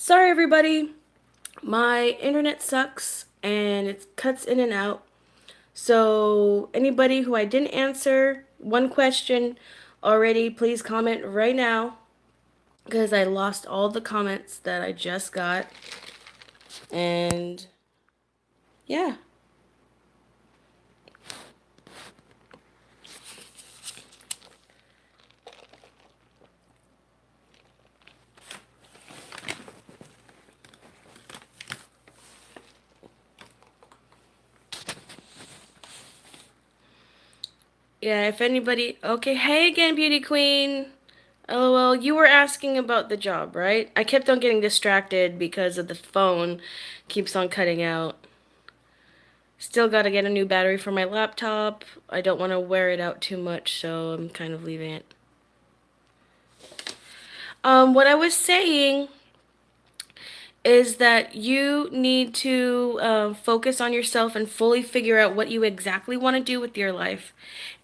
Sorry, everybody. My internet sucks and it cuts in and out. So, anybody who I didn't answer one question already, please comment right now because I lost all the comments that I just got. And yeah. Yeah, if anybody. Okay, hey again, Beauty Queen. LOL, you were asking about the job, right? I kept on getting distracted because of the phone keeps on cutting out. Still got to get a new battery for my laptop. I don't want to wear it out too much, so I'm kind of leaving it. What I was saying is that you need to focus on yourself and fully figure out what you exactly want to do with your life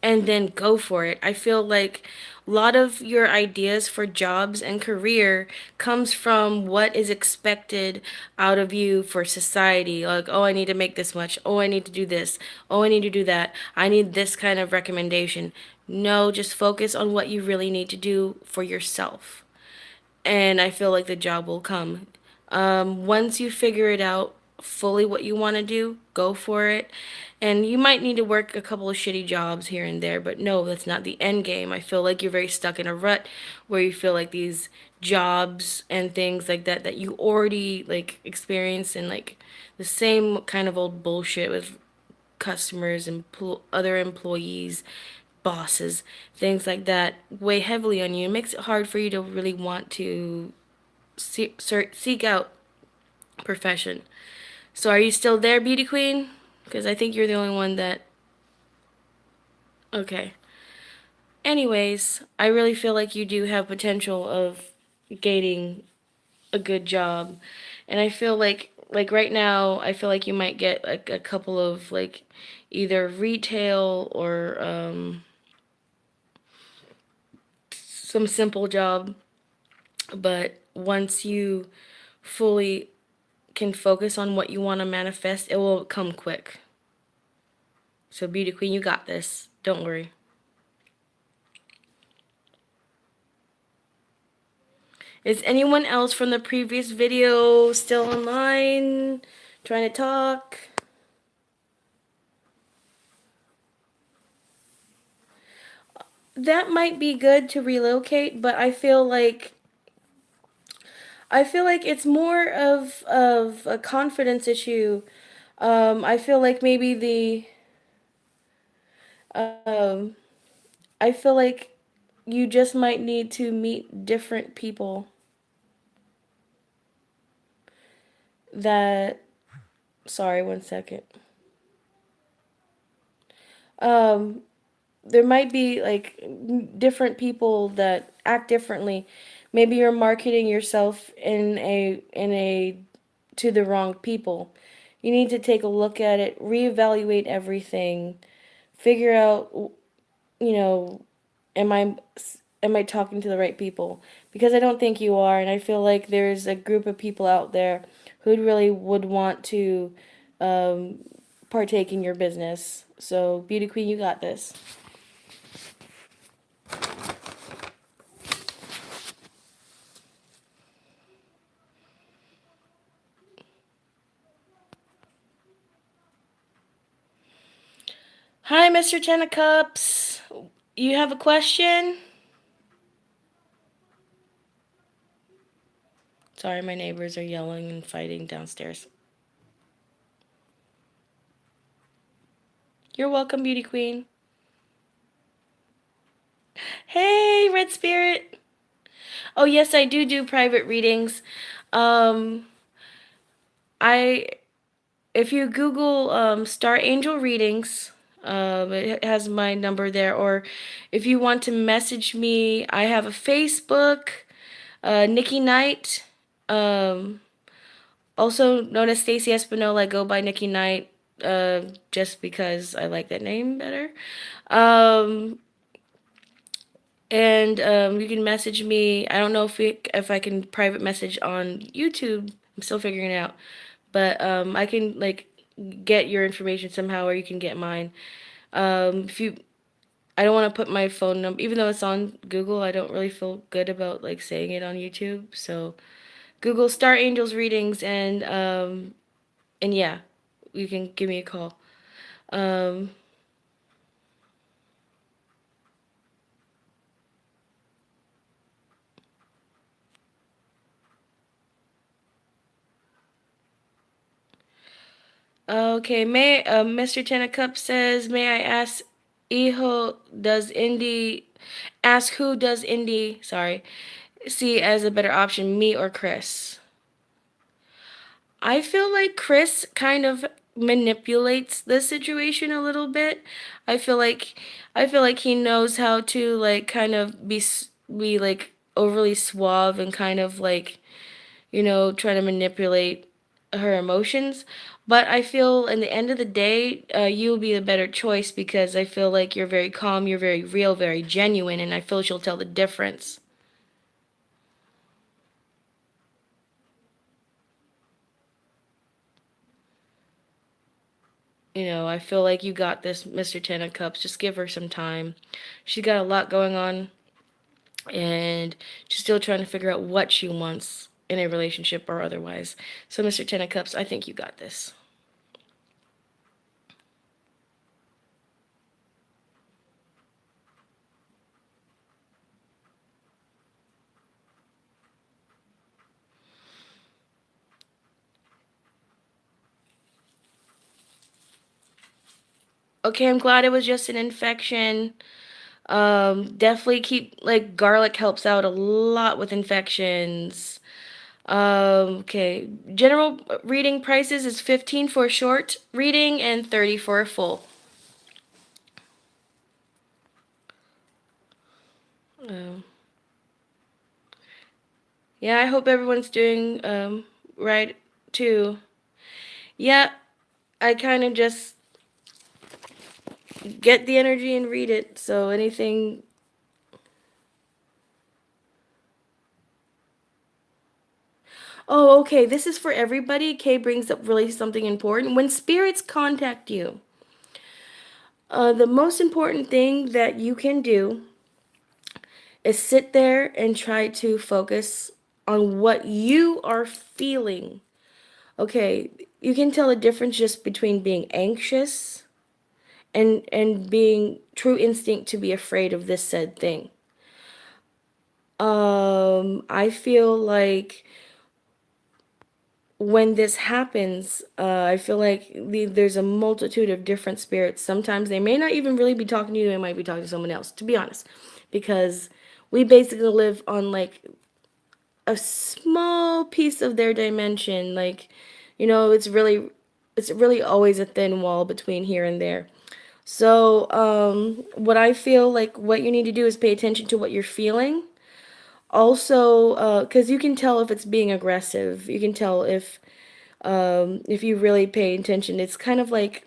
and then go for it. I feel like a lot of your ideas for jobs and career comes from what is expected out of you for society. Like, oh, I need to make this much. Oh, I need to do this. Oh, I need to do that. I need this kind of recommendation. No, just focus on what you really need to do for yourself, and I feel like the job will come. Once you figure it out fully what you want to do, go for it. And you might need to work a couple of shitty jobs here and there, but no, that's not the end game. I feel like you're very stuck in a rut where you feel like these jobs and things like that you already like experience, and like the same kind of old bullshit with customers and other employees, bosses, things like that weigh heavily on you. It makes it hard for you to really want to seek out profession. So are you still there, Beauty Queen? Because I think you're the only one that. Okay. Anyways, I really feel like you do have potential of gaining a good job, and I feel like right now I feel like you might get like a couple of like either retail or some simple job, but once you fully can focus on what you want to manifest, it will come quick. So, Beauty Queen, you got this. Don't worry. Is anyone else from the previous video still online? Trying to talk? That might be good to relocate, but I feel like it's more of a confidence issue. I feel like maybe um I feel like you just might need to meet different people that. Sorry, one second. Um, there might be like different people that act differently. Maybe you're marketing yourself in a to the wrong people. You need to take a look at it, reevaluate everything, figure out, you know, am I am I talking to the right people? Because I don't think you are, and I feel like there's a group of people out there who really would want to um, partake in your business. So, Beauty Queen, you got this. Hi, Mr. Ten of Cups. You have a question? Sorry, my neighbors are yelling and fighting downstairs. You're welcome, Beauty Queen. Hey, Red Spirit. Oh, yes, I do private readings. Um, I if you Google Star Angel readings, it has my number there. Or if you want to message me, I have a Facebook, Nikki Knight, um, also known as Stacy Espinola. I go by Nikki Knight, just because I like that name better. Um, And you can message me. I don't know if I can private message on YouTube. I'm still figuring it out. But I can like get your information somehow, or you can get mine. If you, I don't want to put my phone number, even though it's on Google. I don't really feel good about like saying it on YouTube. So Google Star Angels readings, and yeah, you can give me a call. Um, okay, Mr. Ten of Cups says, may I ask, Iho does Indy, ask who does Indy, sorry, see as a better option, me or Chris? I feel like Chris kind of manipulates the situation a little bit. I feel like I feel like he knows how to like kind of be like overly suave and kind of like, try to manipulate her emotions. But I feel in the end of the day, you'll be a better choice because I feel like you're very calm, you're very real, very genuine, and I feel she'll tell the difference. I feel like you got this, Mr. Ten of Cups. Just give her some time. She's got a lot going on, and she's still trying to figure out what she wants in a relationship or otherwise. So, Mr. Ten of Cups, I think you got this. Okay, I'm glad it was just an infection. Definitely keep like garlic helps out a lot with infections. Okay. General reading prices is 15 for a short reading and 30 for a full. Um, yeah, I hope everyone's doing right too. Yeah, I kind of just get the energy and read it. So anything. Oh, okay. This is for everybody. Kay brings up really something important. When spirits contact you, the most important thing that you can do is sit there and try to focus on what you are feeling. Okay, you can tell a difference just between being anxious and being true instinct to be afraid of this said thing. I feel like when this happens, I feel like there's a multitude of different spirits. Sometimes they may not even really be talking to you, they might be talking to someone else, to be honest. Because we basically live on like a small piece of their dimension. Like, it's really always a thin wall between here and there. So, what I feel like what you need to do is pay attention to what you're feeling. Also, because you can tell if it's being aggressive. You can tell if you really pay attention. It's kind of like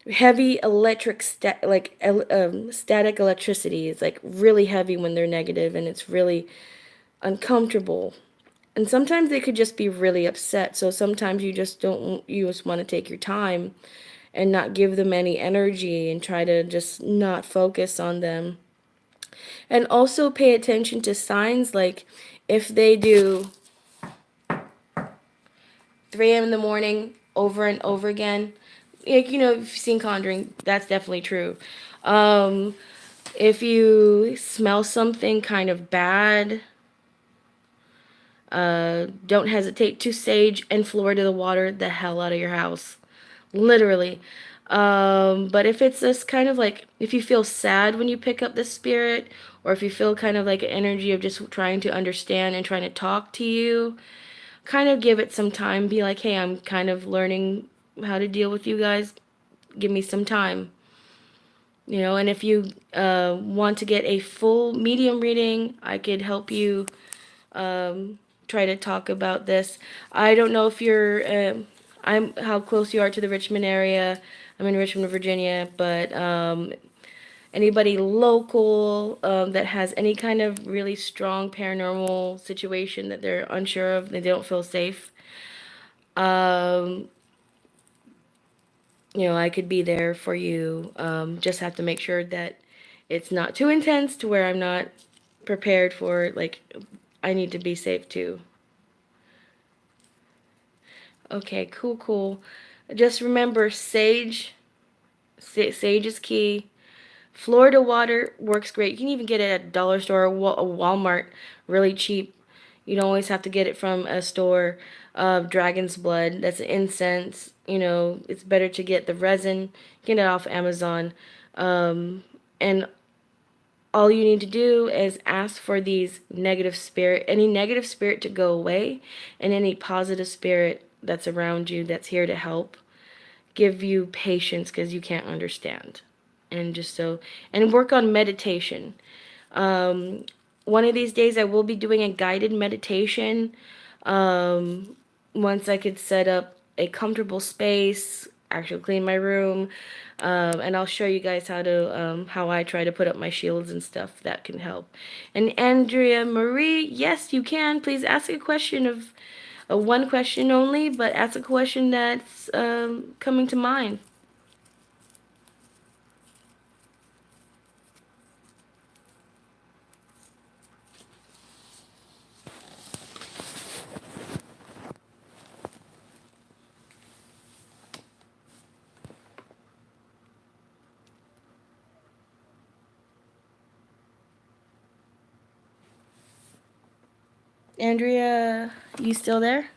heavy static electricity. It's like really heavy when they're negative, and it's really uncomfortable. And sometimes they could just be really upset. So sometimes you just want to take your time and not give them any energy and try to just not focus on them. And also pay attention to signs like if they do 3 a.m. in the morning over and over again. Like, if you've seen Conjuring, that's definitely true. Um, if you smell something kind of bad, don't hesitate to sage and Florida the water the hell out of your house. Literally. But if it's this kind of like, if you feel sad when you pick up the spirit, or if you feel kind of like an energy of just trying to understand and trying to talk to you, kind of give it some time. Be like, hey, I'm kind of learning how to deal with you guys. Give me some time. And if you want to get a full medium reading, I could help you try to talk about this. I don't know if how close you are to the Richmond area. I'm in Richmond, Virginia, but anybody local that has any kind of really strong paranormal situation that they're unsure of, they don't feel safe. Um, I could be there for you. Just have to make sure that it's not too intense to where I'm not prepared for, like, I need to be safe too. Okay, cool, cool. Just remember, sage is key. Florida water works great. You can even get it at a dollar store or a Walmart really cheap. You don't always have to get it from a store. Dragon's blood, that's incense. It's better to get the resin, get it off Amazon. And all you need to do is ask for any negative spirit to go away, and any positive spirit that's around you that's here to help give you patience because you can't understand. And work on meditation. One of these days I will be doing a guided meditation. Once I could set up a comfortable space, actually clean my room, and I'll show you guys how I try to put up my shields and stuff that can help. And Andrea Marie, yes, you can. Please ask a question of one question only, but ask a question that's coming to mind. Andrea, you still there?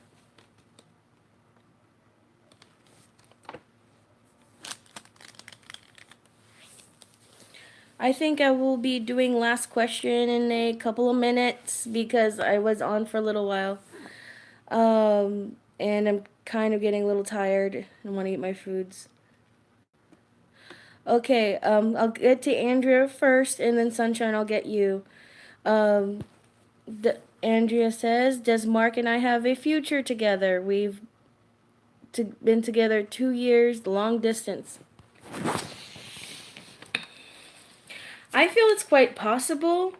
I think I will be doing last question in a couple of minutes because I was on for a little while. And I'm kind of getting a little tired and want to eat my foods. Okay, I'll get to Andrea first and then Sunshine, I'll get you. Um, Andrea says, does Mark and I have a future together? We've been together 2 years, long distance. I feel it's quite possible,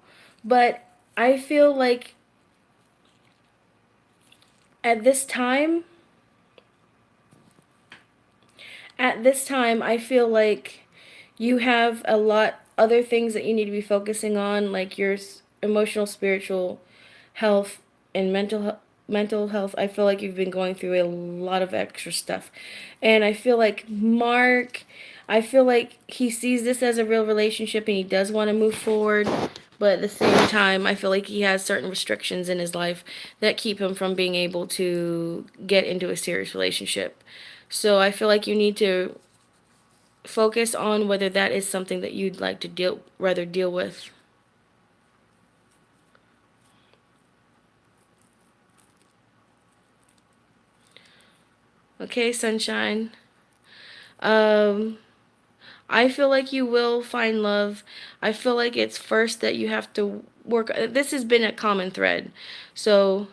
but I feel like at this time, I feel like you have a lot other things that you need to be focusing on, like your emotional, spiritual health and mental health. I feel like you've been going through a lot of extra stuff, and I feel like Mark, I feel like he sees this as a real relationship and he does want to move forward. But at the same time, I feel like he has certain restrictions in his life that keep him from being able to get into a serious relationship. So I feel like you need to focus on whether that is something that you'd like to rather deal with. Okay, Sunshine. Um, I feel like you will find love. I feel like it's first that you have to work. This has been a common thread. So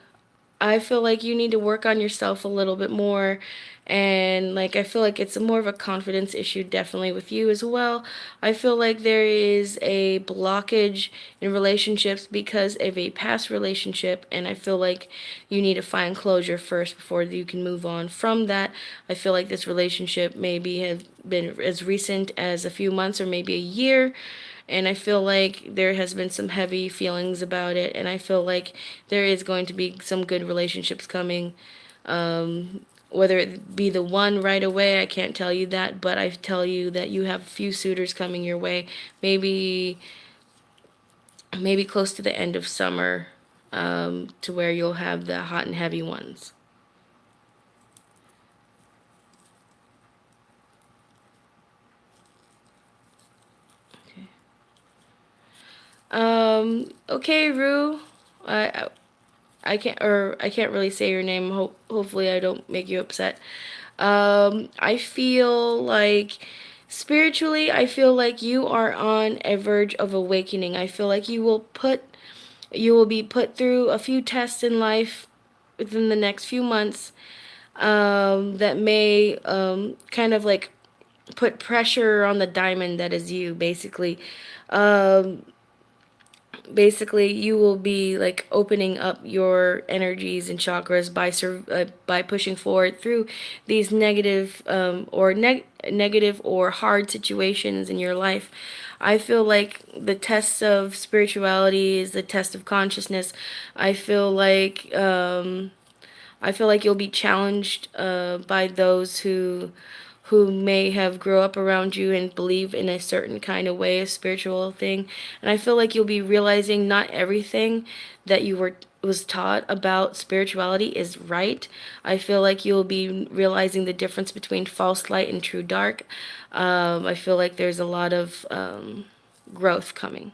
I feel like you need to work on yourself a little bit more. And like, I feel like it's more of a confidence issue, definitely with you as well. I feel like there is a blockage in relationships because of a past relationship. And I feel like you need to find closure first before you can move on from that. I feel like this relationship maybe have been as recent as a few months or maybe a year, and I feel like there has been some heavy feelings about it, and I feel like there is going to be some good relationships coming. Whether it be the one right away, I can't tell you that, but I tell you that you have a few suitors coming your way. Maybe close to the end of summer, to where you'll have the hot and heavy ones. Okay. Okay, Rue. I, I can't really say your name. Hopefully I don't make you upset. I feel like spiritually, I feel like you are on a verge of awakening. I feel like you will be put through a few tests in life within the next few months, that may kind of like put pressure on the diamond that is you, basically. Um, basically you will be like opening up your energies and chakras by pushing forward through these negative or hard situations in your life. I feel like the test of spirituality is the test of consciousness. I feel like you'll be challenged by those who may have grown up around you and believe in a certain kind of way, a spiritual thing. And I feel like you'll be realizing not everything that you was taught about spirituality is right. I feel like you'll be realizing the difference between false light and true dark. I feel like there's a lot of growth coming.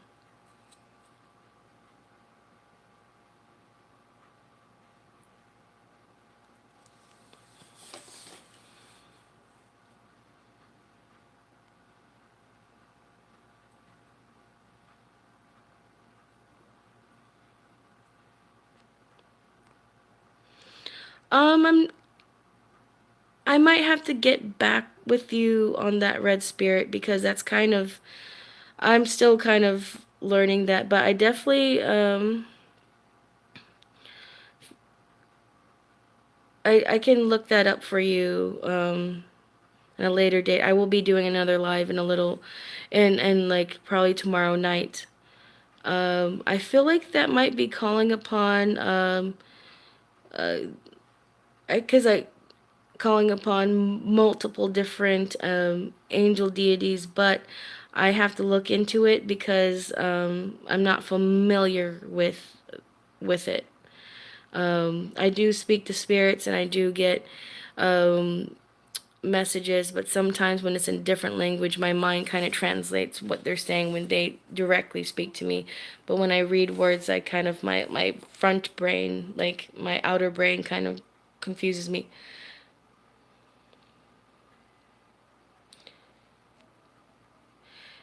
I'm I might have to get back with you on that red spirit because that's kind of I'm still kind of learning that, but I definitely I can look that up for you at a later date. I will be doing another live in a little and like probably tomorrow night. I feel like that might be calling upon because I calling upon multiple different angel deities, but I have to look into it because I'm not familiar with it. I do speak to spirits and I do get messages, but sometimes when it's in different language, my mind kind of translates what they're saying when they directly speak to me. But when I read words, I kind of my front brain, like my outer brain, kind of confuses me.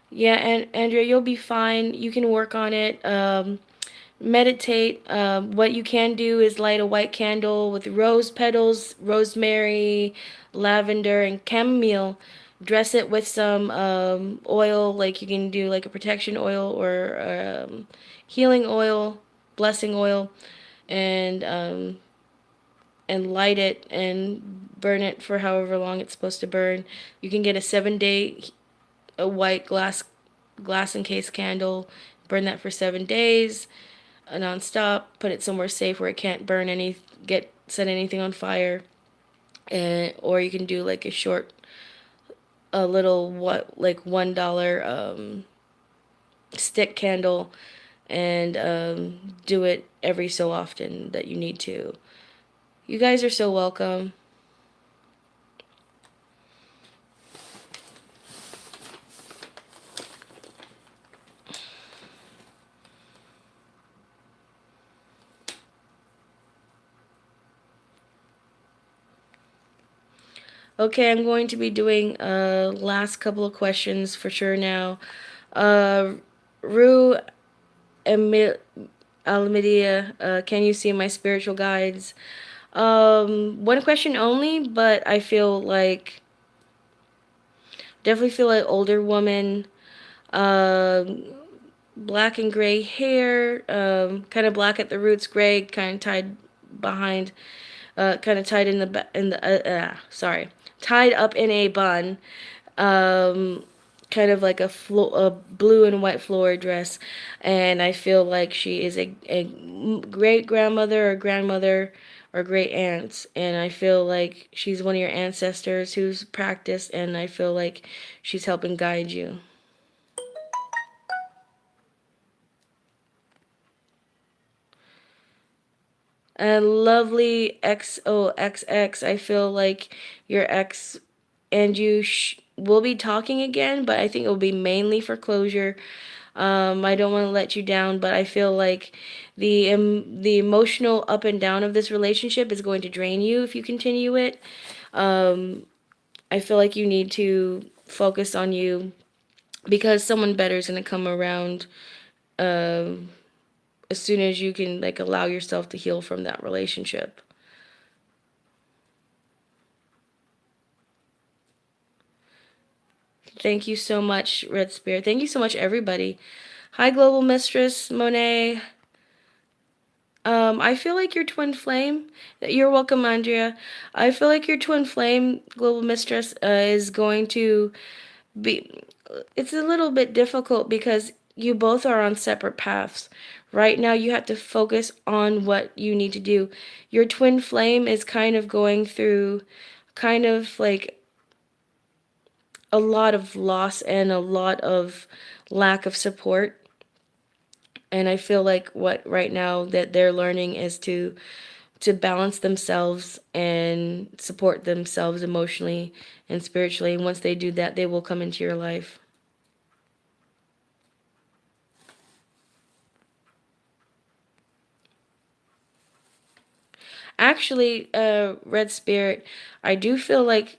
Yeah, and Andrea, you'll be fine. You can work on it. Meditate. What you can do is light a white candle with rose petals, rosemary, lavender, and chamomile. Dress it with some oil, like you can do like a protection oil or healing oil, blessing oil, and and light it and burn it for however long it's supposed to burn. You can get a 7 day a white glass encased candle, burn that for 7 days nonstop. Put it somewhere safe where it can't burn any get set anything on fire. And or you can do like a little what like $1 stick candle and do it every so often that you need to. You guys are so welcome. Okay, I'm going to be doing last couple of questions for sure now. Uh, Rue Emil Almedia, can you see my spiritual guides? One question only, but I feel like definitely feel like older woman, um, black and gray hair, kind of black at the roots, gray, kind of tied behind, kind of tied in the sorry, tied up in a bun, um, kind of like a blue and white floral dress, and I feel like she is a great grandmother or grandmother or great aunt, and I feel like she's one of your ancestors who's practiced, and I feel like she's helping guide you. A lovely XOXX. I feel like your ex and you will be talking again, but I think it will be mainly for closure. I don't want to let you down, but I feel like the emotional up and down of this relationship is going to drain you if you continue it. I feel like you need to focus on you because someone better is going to come around as soon as you can like allow yourself to heal from that relationship. Thank you so much, Red Spirit. Thank you so much, everybody. Hi, Global Mistress Monet. I feel like your twin flame. You're welcome, Andrea. I feel like your twin flame, Global Mistress, is going to be. It's a little bit difficult because you both are on separate paths. Right now, you have to focus on what you need to do. Your twin flame is kind of going through, kind of like a lot of loss and a lot of lack of support. And I feel like what right now that they're learning is to balance themselves and support themselves emotionally and spiritually. And once they do that, they will come into your life. Actually, Red Spirit, I do feel like,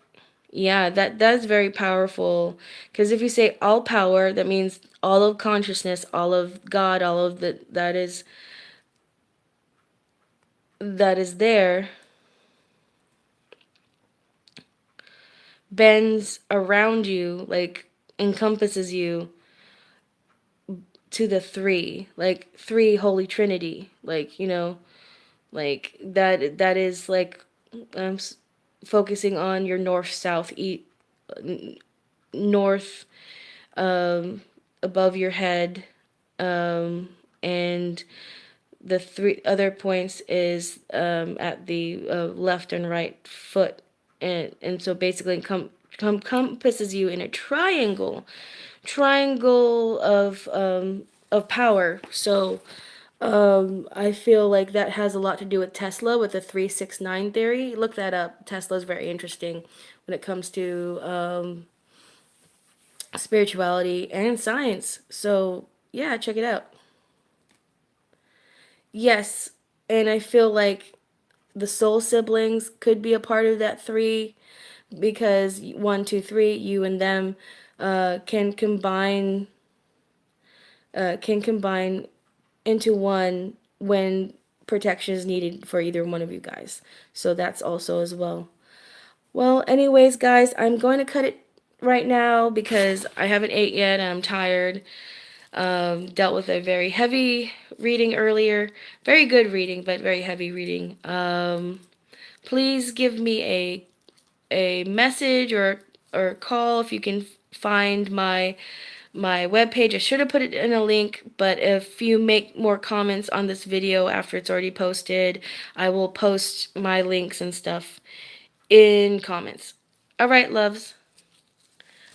yeah, that is very powerful. Because if you say all power, that means all of consciousness, all of God, all of that is there, bends around you, like encompasses you to the three, like three Holy Trinity, like like that is like um s- focusing on your north, south, east, north, um above your head, and the three other points is at the left and right foot, and so basically encompasses you in a triangle of power. So I feel like that has a lot to do with Tesla with the 369 theory. Look that up. Tesla's very interesting when it comes to spirituality and science. So yeah, check it out. Yes, and I feel like the soul siblings could be a part of that three because one, two, three, you and them can combine into one when protection is needed for either one of you guys. So that's also as well. Well, anyways, guys, I'm going to cut it right now because I haven't ate yet and I'm tired. Dealt with a very heavy reading earlier. Very good reading, but very heavy reading. Please give me a message or call if you can find my webpage. I should have put it in a link, but if you make more comments on this video after it's already posted, I will post my links and stuff in comments. All right, loves.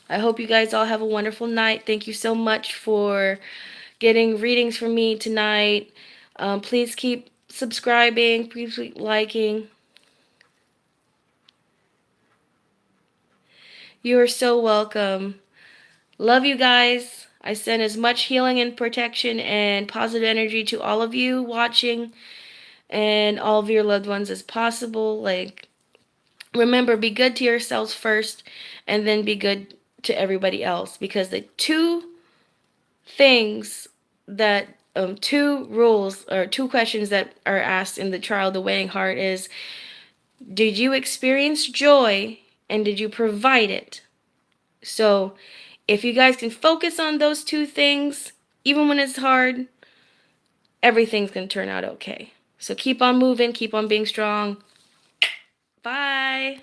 I hope you guys all have a wonderful night. Thank you so much for getting readings from me tonight. Please keep subscribing, please keep liking. You are so welcome. Love you guys. I send as much healing and protection and positive energy to all of you watching and all of your loved ones as possible. Like, remember, be good to yourselves first and then be good to everybody else because the things that two rules or two questions that are asked in the trial of the waiting heart is, did you experience joy and did you provide it? So if you guys can focus on those two things, even when it's hard, everything's going to turn out okay. So keep on moving, keep on being strong. Bye.